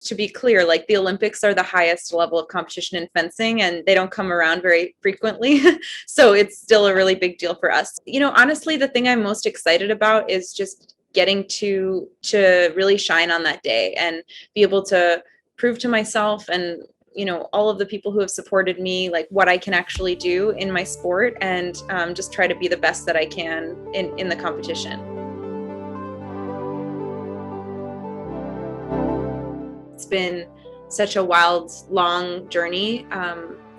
to be clear, like the Olympics are the highest level of competition in fencing and they don't come around very frequently. So it's still a really big deal for us. Honestly, the thing I'm most excited about is just getting to really shine on that day and be able to prove to myself and all of the people who have supported me, like what I can actually do in my sport, and just try to be the best that I can in the competition. It's been such a wild, long journey.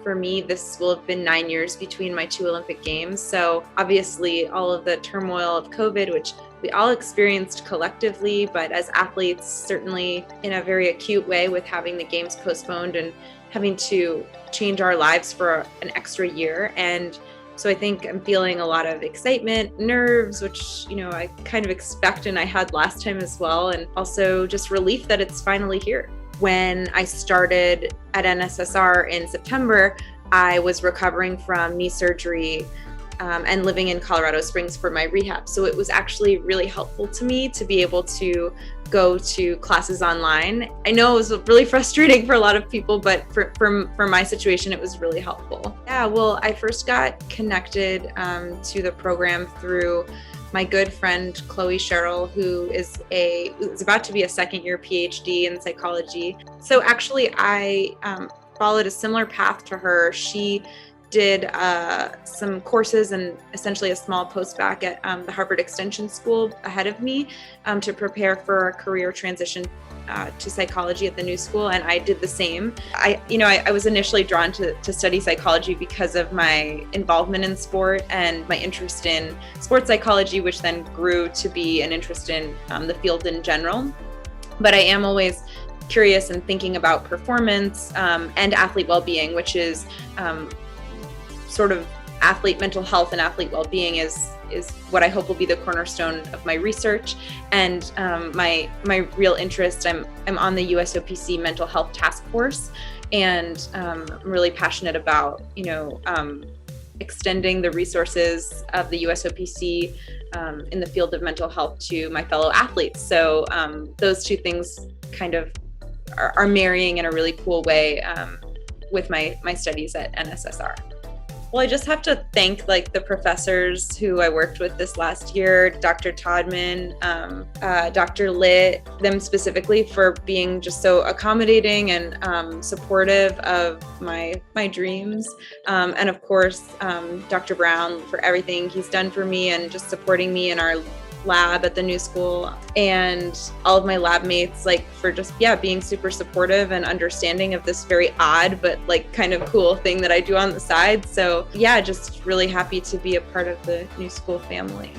For me, this will have been 9 years between my 2 Olympic Games. So obviously all of the turmoil of COVID, which we all experienced collectively, but as athletes, certainly in a very acute way with having the games postponed and having to change our lives for an extra year. And so I think I'm feeling a lot of excitement, nerves, which, I kind of expect and I had last time as well. And also just relief that it's finally here. When I started at NSSR in September, I was recovering from knee surgery and living in Colorado Springs for my rehab. So it was actually really helpful to me to be able to go to classes online. I know it was really frustrating for a lot of people, but for my situation, it was really helpful. Yeah, well, I first got connected to the program through my good friend, Chloe Sherrill, who is about to be a second-year PhD in psychology. So actually, I followed a similar path to her. She did some courses and essentially a small postbac at the Harvard Extension School ahead of me to prepare for a career transition to psychology at the new school, and I did the same. I was initially drawn to study psychology because of my involvement in sport and my interest in sports psychology, which then grew to be an interest in the field in general. But I am always curious and thinking about performance and athlete well-being, which is sort of athlete mental health and athlete well-being is what I hope will be the cornerstone of my research. And my real interest, I'm on the USOPC mental health task force, and I'm really passionate about extending the resources of the USOPC in the field of mental health to my fellow athletes. So those two things kind of are marrying in a really cool way with my studies at NSSR. Well, I just have to thank the professors who I worked with this last year, Dr. Todman, Dr. Litt, them specifically for being just so accommodating and supportive of my dreams. And of course, Dr. Brown for everything he's done for me and just supporting me in our lab at the new school, and all of my lab mates for just being super supportive and understanding of this very odd but kind of cool thing that I do on the side. So just really happy to be a part of the new school family.